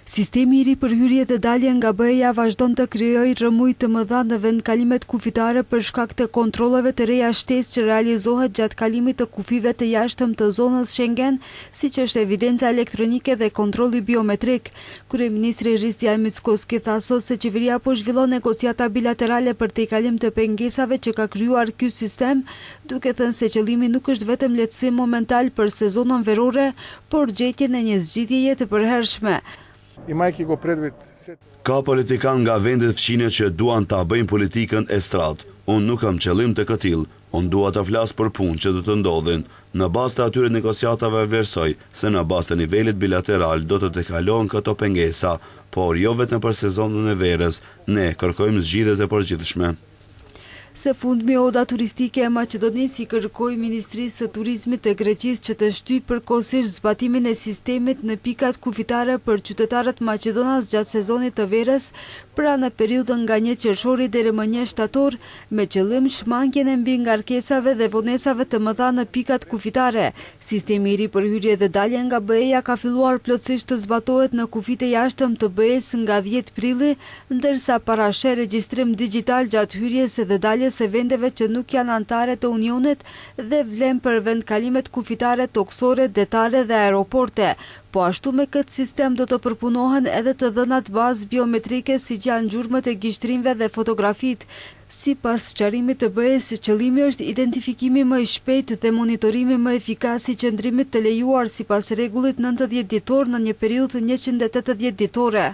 Sistemi i ri për hyrje dhe dalje nga BE-ja vazhdon të krijojë rrëmuj të mëdha në vendkalimet kufitare për shkak të kontrolleve të reja shtesë që realizohet gjatë kalimit të kufive të jashtëm të zonës Schengen, siç është evidenca elektronike dhe kontrolli biometrik. Kryeministri Hristijan Mickoski tha sot se qeveria po zhvillon negociata bilaterale për tejkalim të pengesave që ka krijuar ky sistem, duke thënë se qëllimi nuk është vetëm lehtësim momental për sezonën verore, por gjetjen e një zgjidhjeje të përhershme. Ka politikan nga vendet fqinje që duan ta bëjnë politikën estradë. Unë nuk kam qëllim të këtill. Unë dua të flas për punë që do të ndodhin. Në bazë të atyre negociatave vlerësoj se në bazë të nivelit bilateral do të tejkalohen këto pengesa, por jo vetëm për sezonën e verës. Ne kërkojmë zgjidhje të përgjithshme. Së fundmi oda turistike e Maqedonisë i kërkoi Ministrisë së Turizmit të Greqisë që të shtyjë përkohësisht zbatimin e sistemit në pikat kufitare për qytetarët maqedonas gjatë sezonit të verës, pra në periudhën nga 1 qershori deri më 1 shtator, me qëllim shmangjen e mbi ngarkesave dhe vonesave të mëdha në pikat kufitare. Sistemi i ri për hyrje dhe dalje nga BE-ja ka filluar plotësisht të zbatohet në kufit e jashtëm të BE-s nga 10 prilli, ndërsa parashë regjistrim digjital gjatë hyrjes dhe daljes e vendeve që nuk janë anëtare të Unionit dhe vlen për vendkalimet kufitare toksore, detare dhe aeroporte. Po ashtu me këtë sistem do të përpunohen edhe të dhënat bazë biometrike si që janë gjurmët e gishtrimve dhe fotografit. Sipas sqarimit të BE-s, qëllimi është identifikimi më i shpejtë dhe monitorimi më efikas i qëndrimit të lejuar sipas rregullit 90 ditor në një periudhë 180 ditore.